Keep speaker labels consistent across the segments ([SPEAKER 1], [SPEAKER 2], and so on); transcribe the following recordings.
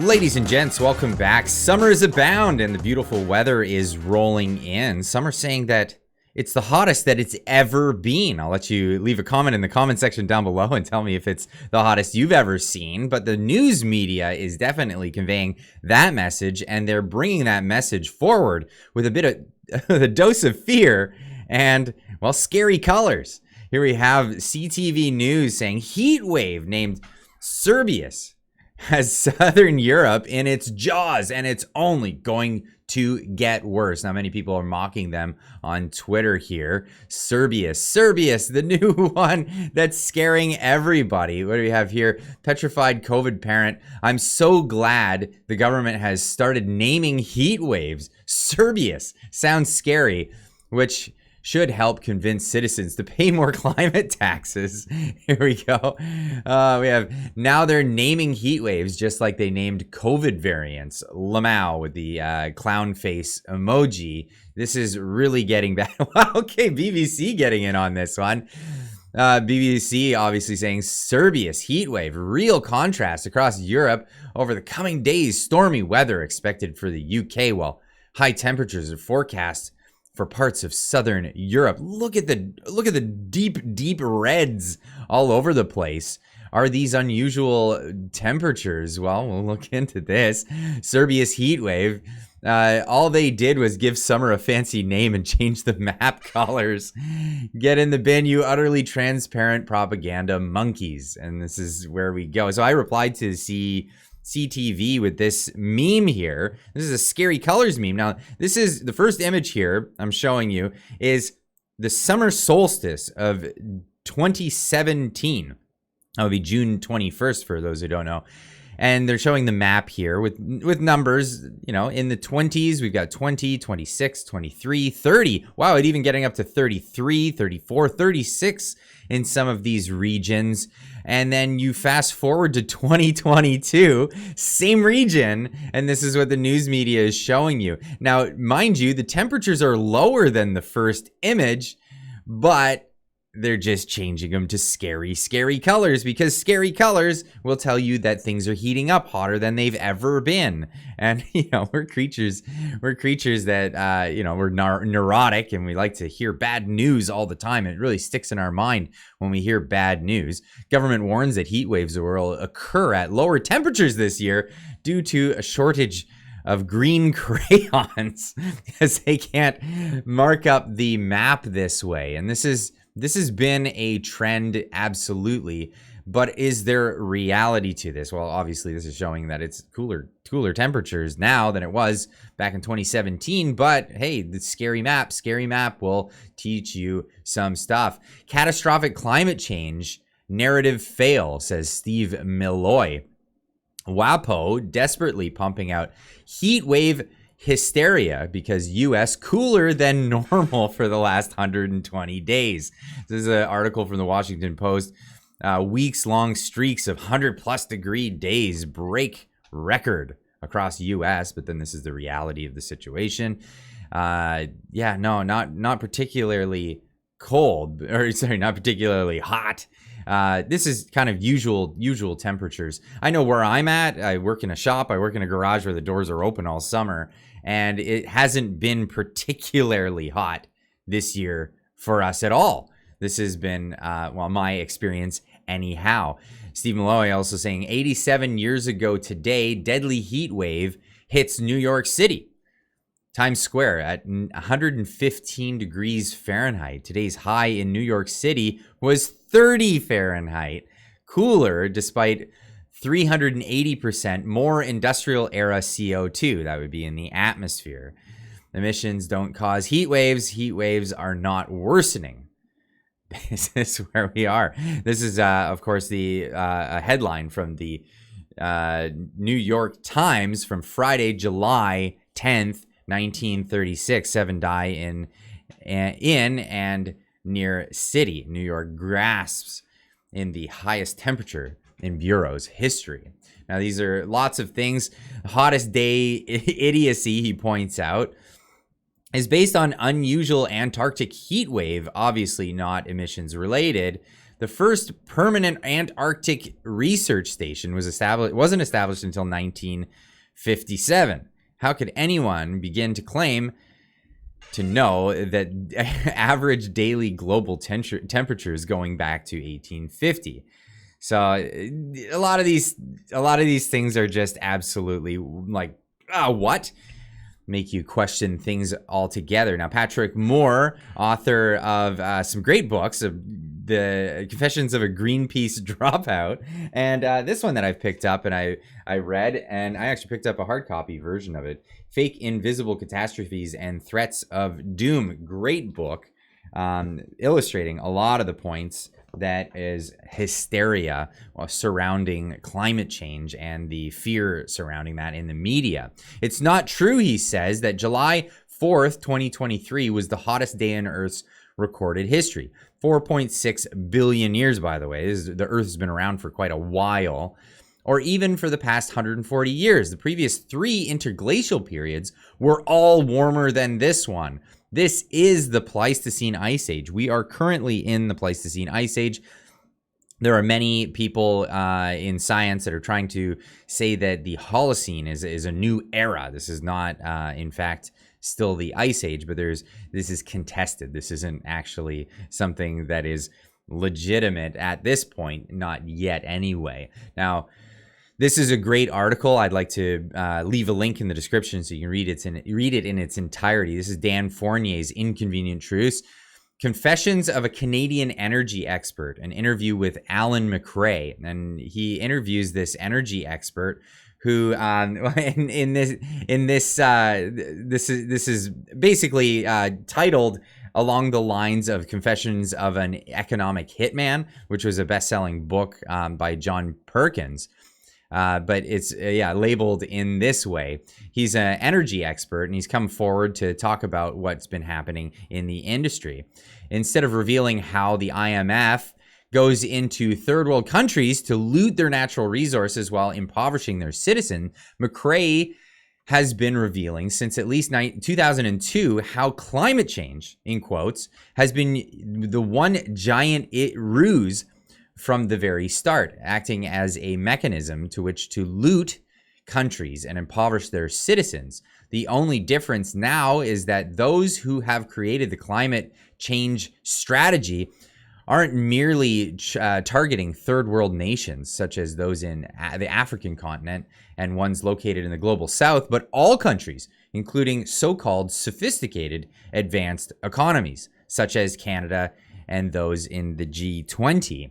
[SPEAKER 1] Ladies and gents, welcome back. Summer is abound and the beautiful weather is rolling in. Some are saying that it's the hottest that it's ever been. I'll let you leave a comment in the comment section down below and tell me if it's the hottest you've ever seen. But the news media is definitely conveying that message, and they're bringing that message forward with a bit of a dose of fear and, well, scary colors. Here we have CTV News saying heat wave named Cerberus has Southern Europe in its jaws, and it's only going to get worse. Now, many people are mocking them on Twitter here. Cerberus, the new one that's scaring everybody. What do we have here? Petrified COVID parent. I'm so glad the government has started naming heat waves. Cerberus sounds scary, which should help convince citizens to pay more climate taxes. Here we go. We have, now they're naming heat waves just like they named COVID variants. Lamau with the clown face emoji. This is really getting bad. Okay, BBC getting in on this one. BBC obviously saying Cerberus heat wave, real contrast across Europe over the coming days. Stormy weather expected for the UK, while high temperatures are forecast for parts of Southern Europe. Look at the deep reds all over the place. Are these unusual temperatures? Well, we'll look into this. Cerberus heat wave. All they did was give summer a fancy name and change the map colors. Get in the bin, you utterly transparent propaganda monkeys. And this is where we go. So I replied to CTV with this meme here. This is a scary colors meme. Now, this is the first image here I'm showing you is the summer solstice of 2017. That would be June 21st for those who don't know. And they're showing the map here with numbers, you know, in the 20s. We've got 20, 26, 23, 30. Wow, it even getting up to 33, 34, 36 in some of these regions. And then you fast forward to 2022, same region, and this is what the news media is showing you. Now, mind you, the temperatures are lower than the first image, but they're just changing them to scary colors, because scary colors will tell you that things are heating up hotter than they've ever been. And, you know, we're creatures that, you know, we're neurotic, and we like to hear bad news all the time. It really sticks in our mind when we hear bad news. Government warns that heat waves will occur at lower temperatures this year due to a shortage of green crayons because they can't mark up the map this way. And this has been a trend, absolutely. But is there reality to this? Well, obviously, this is showing that it's cooler temperatures now than it was back in 2017. But hey, the scary map will teach you some stuff. Catastrophic climate change narrative fail, says Steve Milloy. WAPO desperately pumping out heat wave hysteria because U.S. cooler than normal for the last 120 days. This is an article from the Washington Post. Weeks-long streaks of 100-plus degree days break record across U.S., but then this is the reality of the situation. Not particularly cold, or sorry, not particularly hot. This is kind of usual temperatures. I know where I'm at. I work in a shop. I work in a garage where the doors are open all summer, and it hasn't been particularly hot this year for us at all. This has been, my experience anyhow. Steve Malloy also saying 87 years ago today, deadly heat wave hits New York City. Times Square at 115 degrees Fahrenheit. Today's high in New York City was 30 Fahrenheit. Cooler despite 380% more industrial era CO2. That would be in the atmosphere. Emissions don't cause heat waves. Heat waves are not worsening. This is where we are. This is, of course, a headline from the New York Times from Friday, July 10th, 1936. 7 die in and near city. New York grasps in the highest temperature in Bureau's history. Now, these are lots of things. Hottest day idiocy, he points out, is based on unusual Antarctic heat wave, obviously not emissions related. The first permanent Antarctic research station wasn't established until 1957. How could anyone begin to claim to know that average daily global temperatures going back to 1850? So a lot of these things are just absolutely like, what? Make you question things altogether. Now, Patrick Moore, author of some great books, The Confessions of a Greenpeace Dropout, and this one that I've picked up and I read, and I actually picked up a hard copy version of it, Fake Invisible Catastrophes and Threats of Doom. Great book, illustrating a lot of the points that is hysteria surrounding climate change and the fear surrounding that in the media. It's not true, he says, that July 4th, 2023 was the hottest day in Earth's recorded history. 4.6 billion years, by the way. The Earth has been around for quite a while. Or even for the past 140 years. The previous 3 interglacial periods were all warmer than this one. This is the Pleistocene Ice Age. We are currently in the Pleistocene Ice Age. There are many people in science that are trying to say that the Holocene is a new era. This is not, in fact, still the Ice Age, but this is contested. This isn't actually something that is legitimate at this point, not yet anyway. Now, this is a great article. I'd like to leave a link in the description so you can read it in its entirety. This is Dan Fournier's Inconvenient Truth, Confessions of a Canadian Energy Expert, an interview with Alan McRae. And he interviews this energy expert who, this is basically titled along the lines of Confessions of an Economic Hitman, which was a best-selling book by John Perkins. But it's labeled in this way. He's an energy expert, and he's come forward to talk about what's been happening in the industry. Instead of revealing how the IMF goes into third world countries to loot their natural resources while impoverishing their citizens, McRae has been revealing since at least 2002 how climate change, in quotes, has been the one giant ruse from the very start, acting as a mechanism to which to loot countries and impoverish their citizens. The only difference now is that those who have created the climate change strategy aren't merely targeting third world nations, such as those in the African continent and ones located in the global south, but all countries, including so-called sophisticated advanced economies, such as Canada and those in the G20.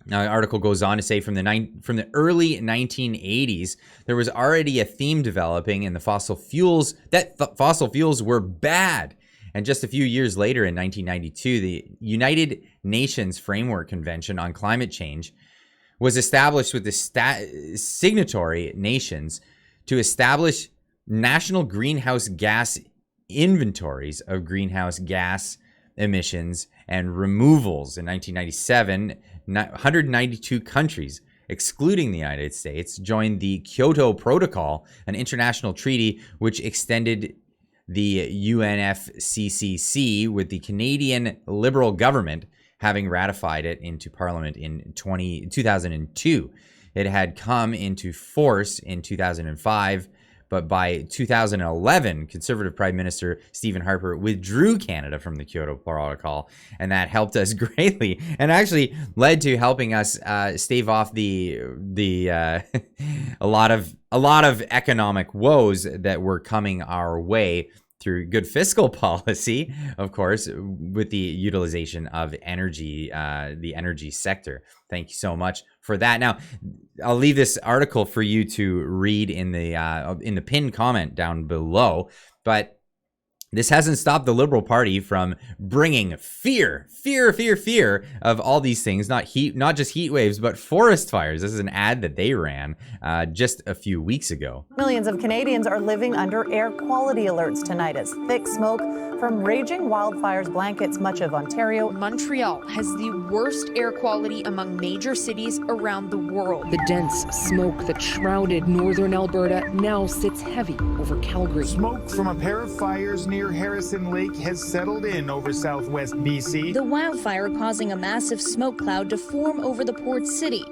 [SPEAKER 1] Now, the article goes on to say from the early 1980s, there was already a theme developing in the fossil fuels that fossil fuels were bad. And just a few years later, in 1992, the United Nations Framework Convention on Climate Change was established with the signatory nations to establish national greenhouse gas inventories of greenhouse gas emissions and removals. In 1997, 192 countries, excluding the United States, joined the Kyoto Protocol, an international treaty which extended the UNFCCC, with the Canadian Liberal government having ratified it into Parliament in 2002. It had come into force in 2005, but by 2011, Conservative Prime Minister Stephen Harper withdrew Canada from the Kyoto Protocol, and that helped us greatly, and actually led to helping us stave off a lot of economic woes that were coming our way through good fiscal policy, of course, with the utilization of energy, the energy sector. Thank you so much for that. Now, I'll leave this article for you to read in the pinned comment down below, but this hasn't stopped the Liberal Party from bringing fear of all these things, not just heat waves, but forest fires. This is an ad that they ran just a few weeks ago.
[SPEAKER 2] Millions of Canadians are living under air quality alerts tonight as thick smoke from raging wildfires blankets much of Ontario.
[SPEAKER 3] Montreal has the worst air quality among major cities around the world.
[SPEAKER 4] The dense smoke that shrouded northern Alberta now sits heavy over Calgary.
[SPEAKER 5] Smoke from a pair of fires near
[SPEAKER 4] near Harrison Lake has settled in over southwest BC.
[SPEAKER 5] The wildfire causing a massive smoke cloud to form over the port city.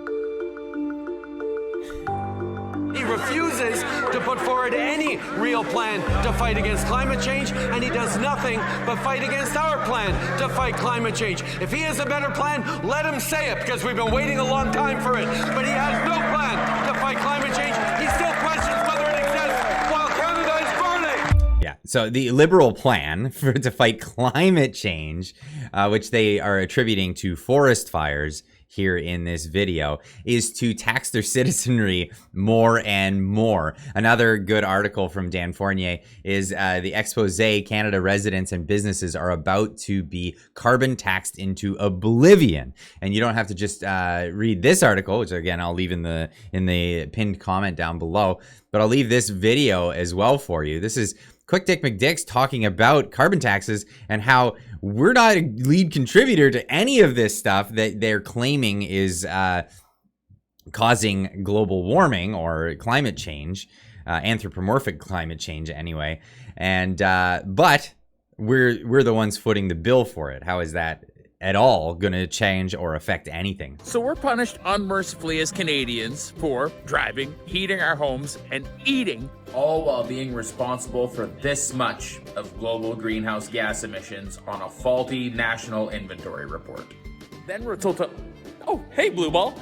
[SPEAKER 6] He refuses to put forward any real plan to fight against climate change, and he does nothing but fight against our plan to fight climate change. If he has a better plan, let him say it, because we've been waiting a long time for it. But he has no plan to fight climate change. He still questions whether it exists while Canada is burning.
[SPEAKER 1] Yeah, so the Liberal plan to fight climate change, which they are attributing to forest fires here in this video, is to tax their citizenry more and more. Another good article from Dan Fournier is the expose: Canada residents and businesses are about to be carbon taxed into oblivion. And you don't have to just read this article, which again I'll leave in the pinned comment down below, but I'll leave this video as well for you. This is Quick Dick McDick's talking about carbon taxes and how we're not a lead contributor to any of this stuff that they're claiming is causing global warming or climate change, anthropomorphic climate change anyway. And but we're the ones footing the bill for it. How is that at all going to change or affect anything?
[SPEAKER 7] So we're punished unmercifully as Canadians for driving, heating our homes, and eating, all while being responsible for this much of global greenhouse gas emissions on a faulty national inventory report. Then we're told to, oh, hey, Blue Ball.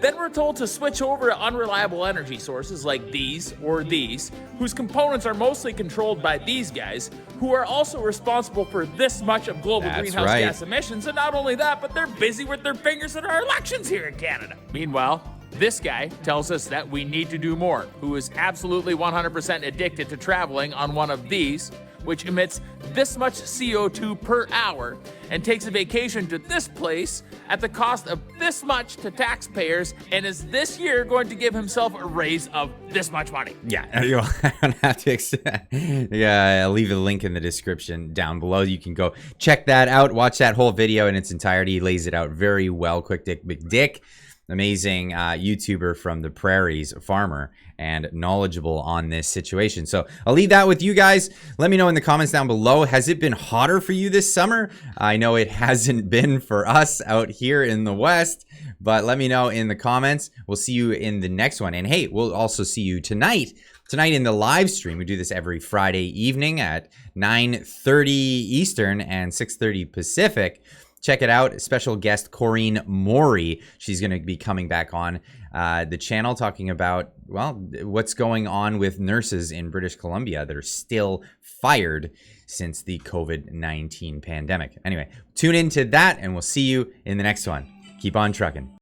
[SPEAKER 7] Then we're told to switch over to unreliable energy sources like these or these, whose components are mostly controlled by these guys, who are also responsible for this much of global greenhouse gas emissions. And not only that, but they're busy with their fingers in our elections here in Canada. Meanwhile, this guy tells us that we need to do more, who is absolutely 100% addicted to traveling on one of these, which emits this much CO2 per hour, and takes a vacation to this place at the cost of this much to taxpayers, and is this year going to give himself a raise of this much money.
[SPEAKER 1] Yeah, I don't have to. Yeah, I'll leave a link in the description down below. You can go check that out, watch that whole video in its entirety. He lays it out very well. Quick Dick McDick, amazing YouTuber from the prairies, farmer, and knowledgeable on this situation. So I'll leave that with you guys. Let me know in the comments down below. Has it been hotter for you this summer? I know it hasn't been for us out here in the West, but let me know in the comments. We'll see you in the next one. And hey, we'll also see you tonight in the live stream. We do this every Friday evening at 9:30 Eastern and 6:30 Pacific. Check it out. Special guest Corinne Maury. She's going to be coming back on the channel talking about, well, what's going on with nurses in British Columbia that are still fired since the COVID-19 pandemic. Anyway, tune into that and we'll see you in the next one. Keep on trucking.